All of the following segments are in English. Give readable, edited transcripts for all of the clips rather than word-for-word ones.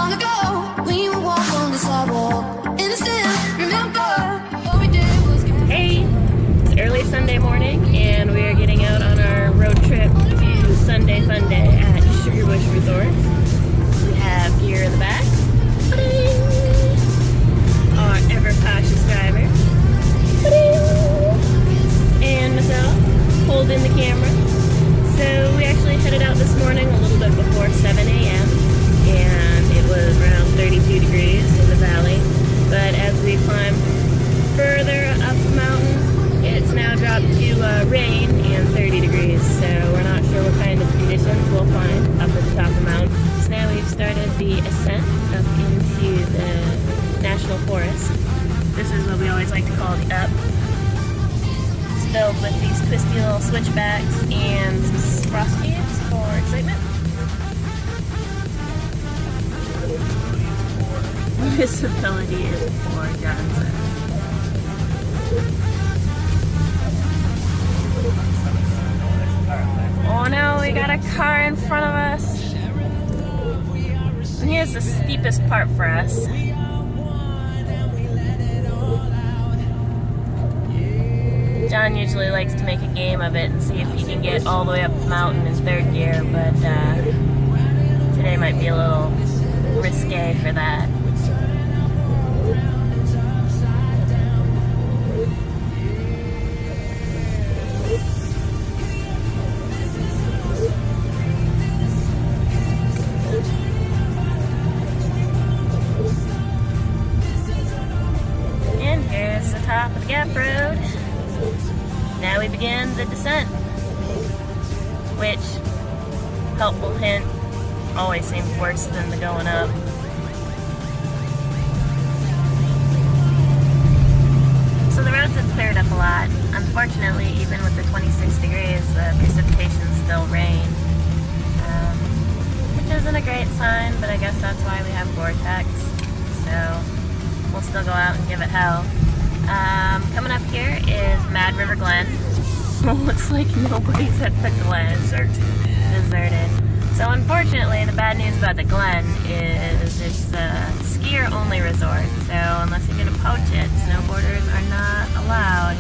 long ago when you walk on the sidewalk. Innocent, remember what we did was Hey, it's early Sunday morning and we are getting out on our road trip to Sunday Fun Day at Sugarbush Resort. We have gear in the back. Our ever-cautious driver. And myself, holding the camera. So we actually headed out this morning a little bit before 7 a.m. and it was around 32 degrees in the valley. But as we climbed further up the mountain, it's now dropped to rain and 30 degrees. So we're not sure what kind of conditions we'll find up at the top of the mountain. So now we've started the ascent up into the national forest. This is what we always like to call the up. It's filled with these twisty little switchbacks and some frost caves for excitement. Municipality is for Johnson. Oh no, we got a car in front of us. And here's the steepest part for us. John usually likes to make a game of it and see if he can get all the way up the mountain in third gear, but today might be a little risque for that. And here's the top of the gap road. Now we begin the descent, which, helpful hint, always seems worse than the going up. So the roads have cleared up a lot. Unfortunately, even with the 26 degrees, the precipitation still rained, which isn't a great sign, but I guess that's why we have Vortex. So we'll still go out and give it hell. Coming up here is Mad River Glen. Looks like nobody's at the Glen. Deserted. So unfortunately, the bad news about the Glen is it's a skier-only resort. So unless you're gonna poach it, snowboarders are not allowed.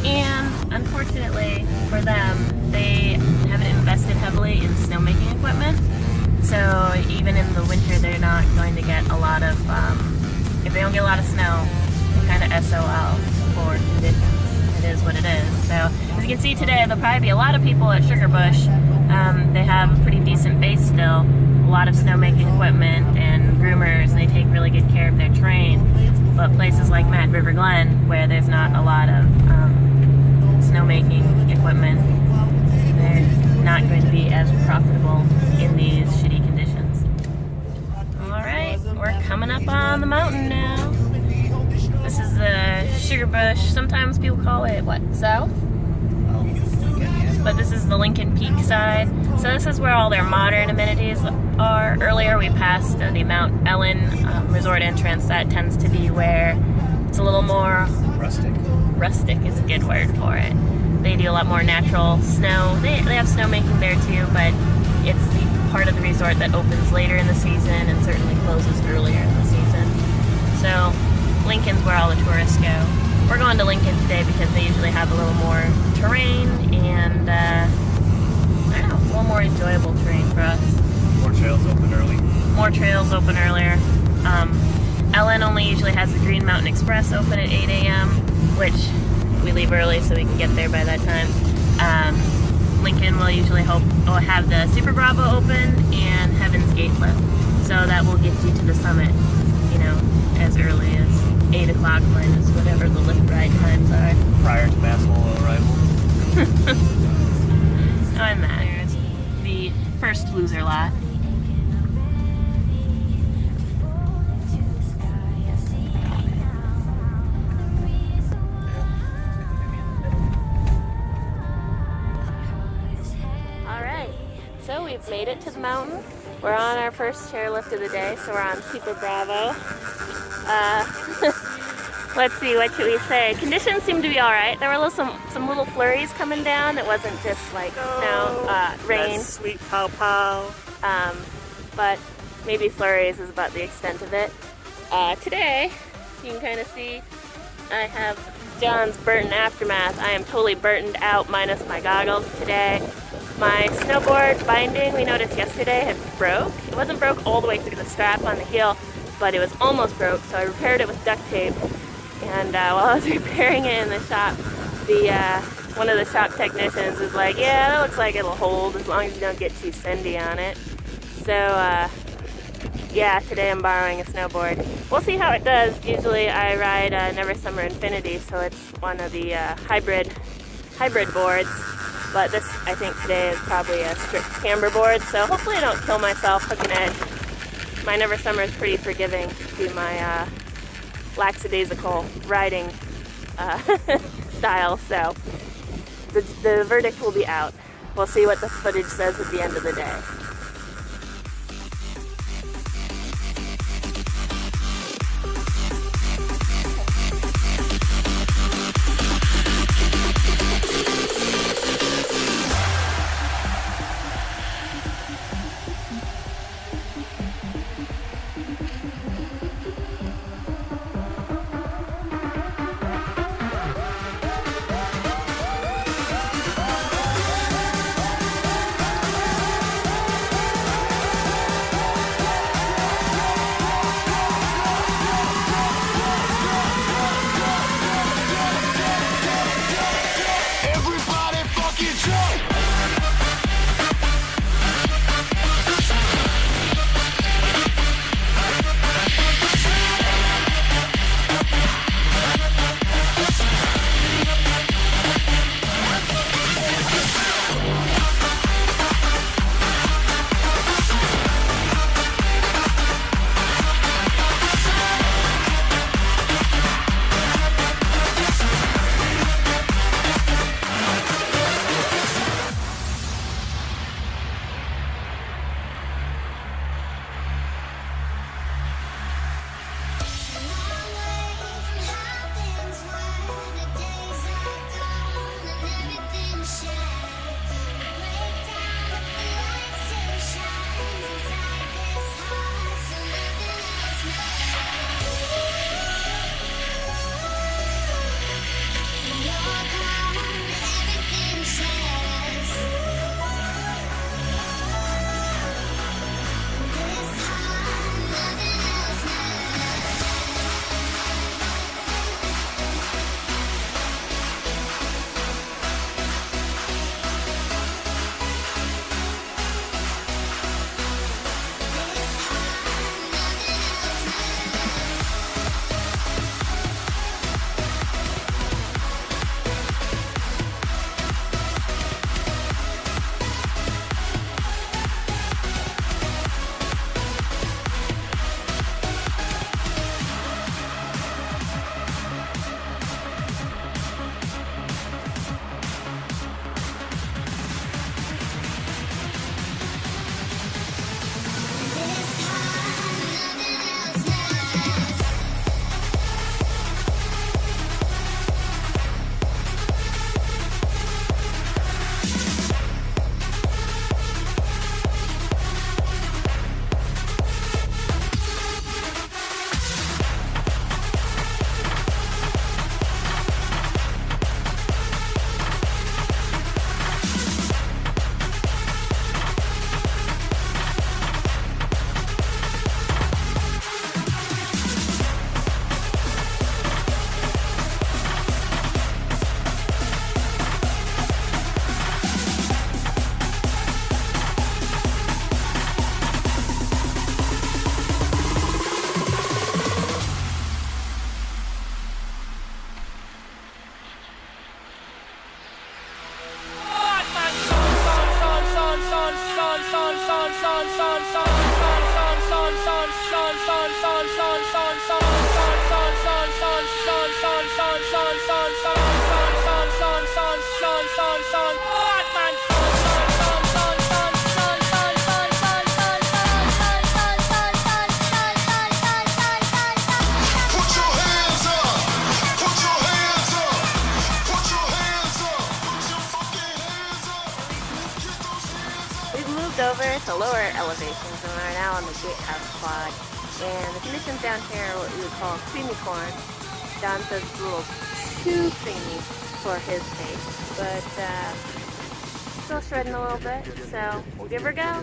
And unfortunately for them, they haven't invested heavily in snowmaking equipment. So even in the winter, they're not going to get a lot of, if they don't get a lot of snow, kind of SOL for conditions. It is what it is. So as you can see today, there'll probably be a lot of people at Sugarbush. They have a pretty decent base still, a lot of snowmaking equipment and groomers, and they take really good care of their terrain. But places like Mad River Glen, where there's not a lot of snowmaking equipment, they're not going to be as profitable in these shitty conditions. Alright, we're coming up on the mountain now. This is the Sugarbush, sometimes people call it, what, south? But this is the Lincoln Peak side. So this is where all their modern amenities are. Earlier we passed the Mount Ellen resort entrance. That tends to be where it's a little more rustic. Rustic is a good word for it. They do a lot more natural snow. They have snowmaking there too, but it's the part of the resort that opens later in the season and certainly closes earlier in the season. So Lincoln's where all the tourists go. We're going to Lincoln today because they usually have a little more terrain and, I don't know, a little more enjoyable terrain for us. More trails open early. More trails open earlier. Ellen only usually has the Green Mountain Express open at 8 a.m., which we leave early so we can get there by that time. Lincoln will usually have the Super Bravo open and Heaven's Gate lift. So that will get you to the summit, you know, as early as 8 o'clock minus whatever the lift ride times are. Prior to mass arrival. Oh, and there's the first loser lot. Alright, so we've made it to the mountain. We're on our first chairlift of the day, so we're on Super Bravo. Let's see, what should we say? Conditions seem to be alright. There were some little flurries coming down. It wasn't just like snow, rain. That's sweet pow pow. But maybe flurries is about the extent of it. Today, you can kind of see I have John's burnt aftermath. I am totally burnt out minus my goggles today. My snowboard binding, we noticed yesterday, had broke. It wasn't broke all the way through the strap on the heel, but it was almost broke, so I repaired it with duct tape. And while I was repairing it in the shop, one of the shop technicians was like, yeah, that looks like it'll hold as long as you don't get too sandy on it. So yeah, today I'm borrowing a snowboard. We'll see how it does. Usually I ride Never Summer Infinity, so it's one of the hybrid boards. But this, I think today is probably a strict camber board, so hopefully I don't kill myself hook and edge. My Never Summer is pretty forgiving to my lackadaisical riding style, so the verdict will be out. We'll see what the footage says at the end of the day. moved over to lower elevations and are now on the Gatehouse Quad. And the conditions down here are what we would call creamy corn. Don says it's a little too creamy for his taste, but still shredding a little bit, so we'll give her a go.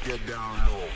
Get down low.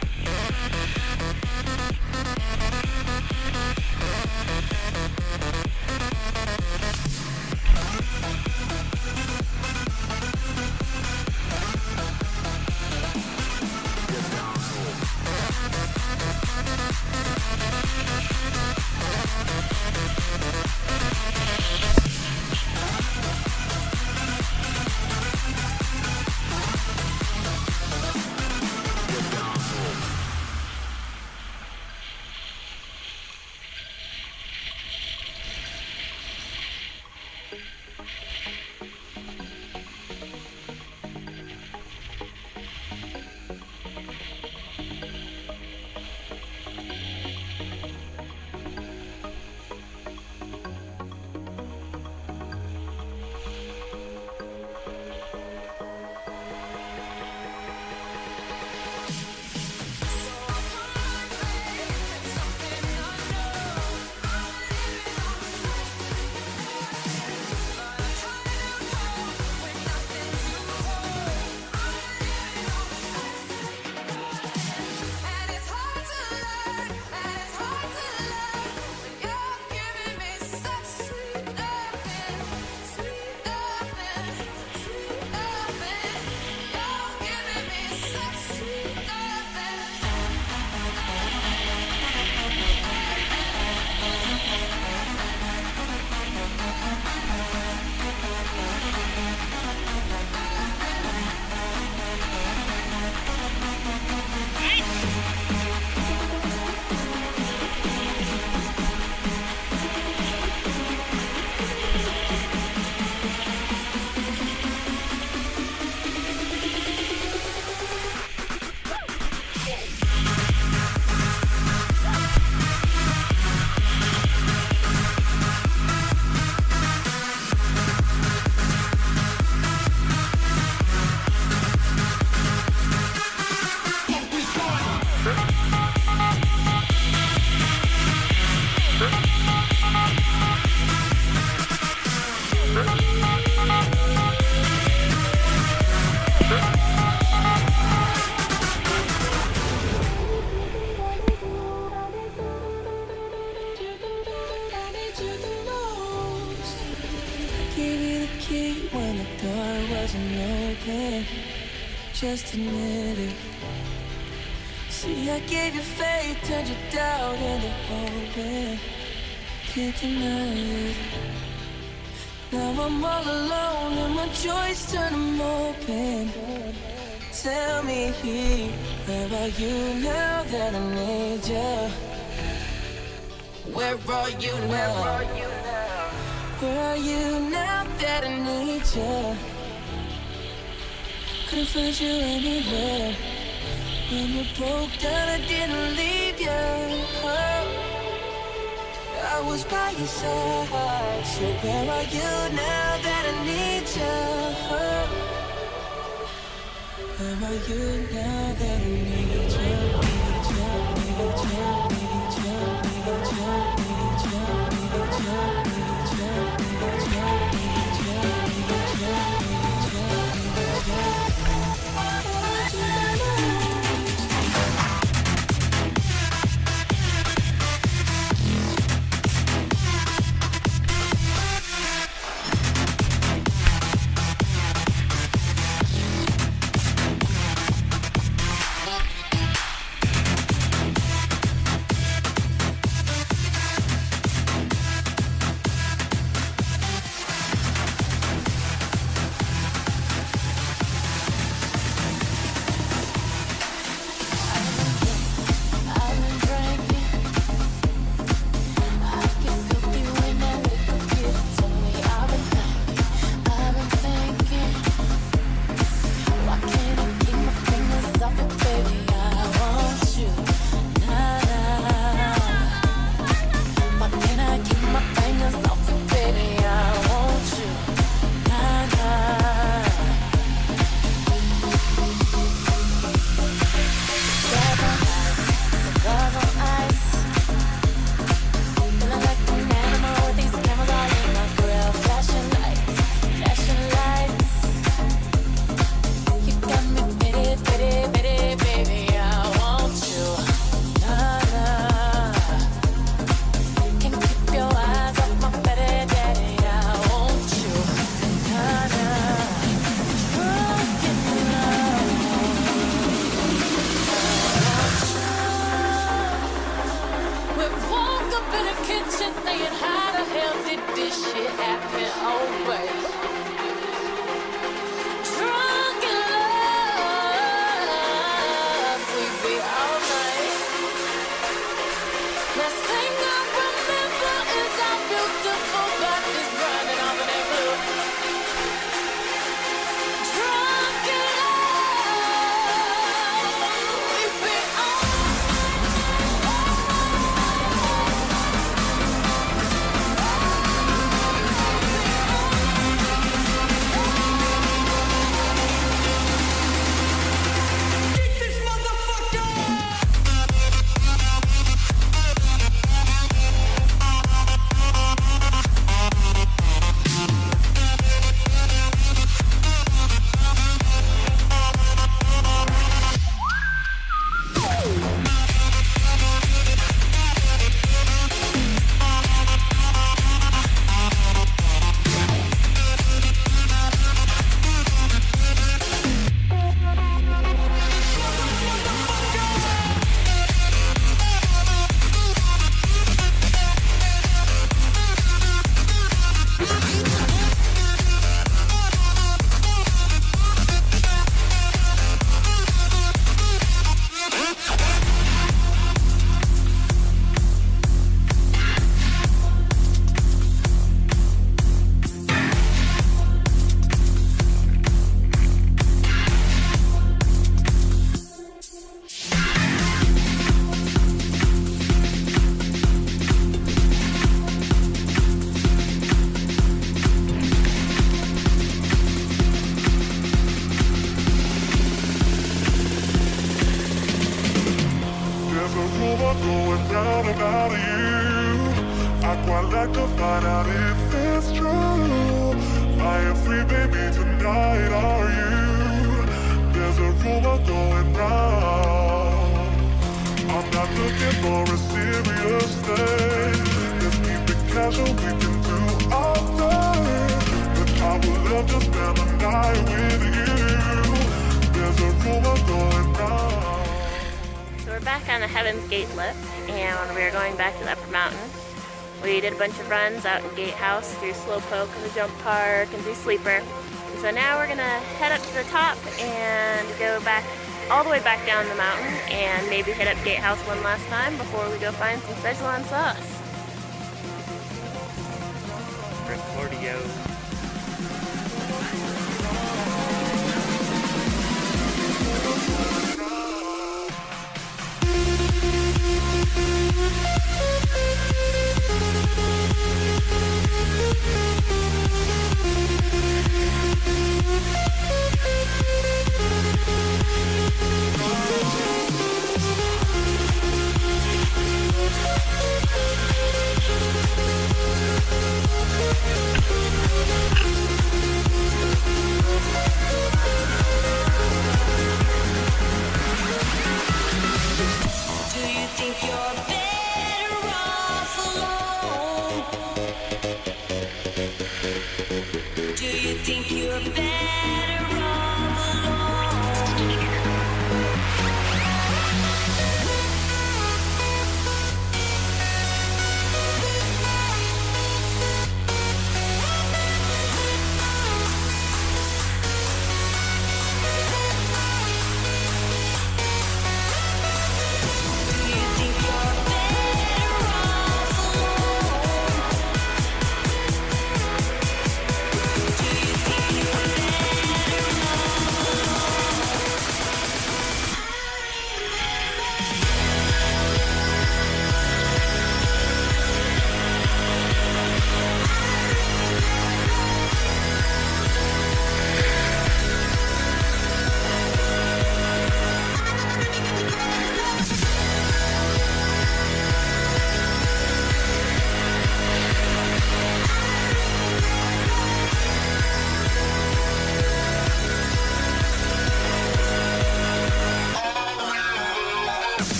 When the door wasn't open, just admit it. See, I gave you faith, turned your doubt into hope. Can't deny it. Now I'm all alone and my joys turn them open. Tell me, where are you now that I need you? Where are you now? Where are you now that I need you? Couldn't find you anywhere. When you broke down, I didn't leave you. I was by your side. So where are you now that I need you? Where are you now that I need you? going round about you. I quite like to find out if it's true. I am free, baby, tonight, are you? There's a rumor going round. I'm not looking for a serious thing. Let's keep it casual, we can do our thing. But I would love to spend the night with you. There's a rumor going round. So we're back on the Heaven's Gate lift, and we're going back to the upper mountain. We did a bunch of runs out in Gatehouse through Slowpoke and the Jump Park and through Sleeper. And so now we're gonna head up to the top and go back all the way back down the mountain and maybe hit up Gatehouse one last time before we go find some Szechuan sauce. Recordio.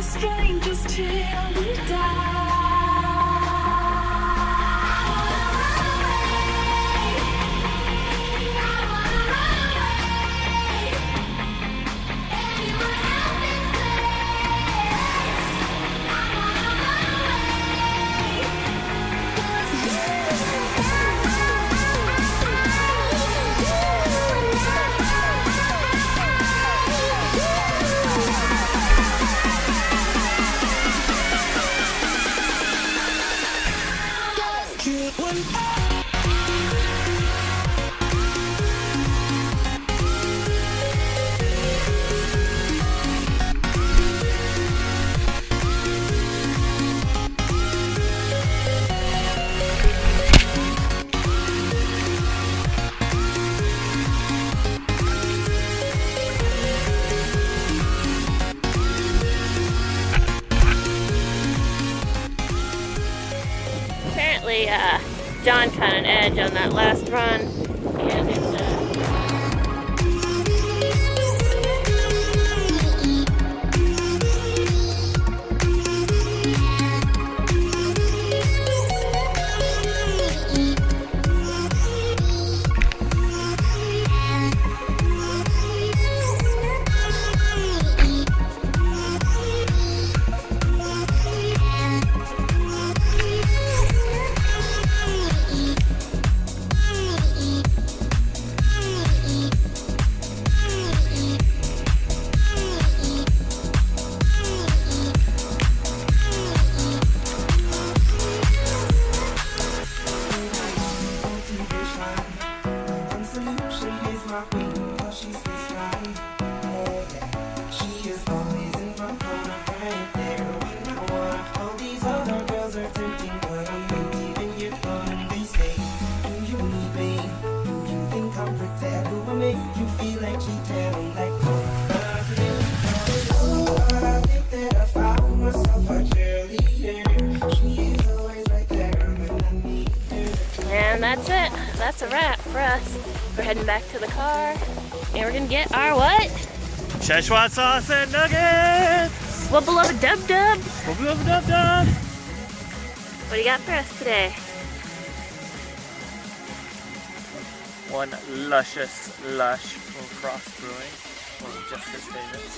Strangers till we die. John caught an edge on that last run, and it's what I mean. Even you're gonna be safe. Do you need me? Do you think I'm pretend? Do I make you feel like cheating? I'm like, I think that I found myself a cheerleader. She is always right there when I need her. And that's it. That's a wrap for us. We're heading back to the car, and we're gonna get our what? Szechuan sauce and nuggets! Wubble of a dub dub. Wubble of a dub dub! What do you got for us today? One luscious lush from Frost Brewing. One of Jessica's favorites.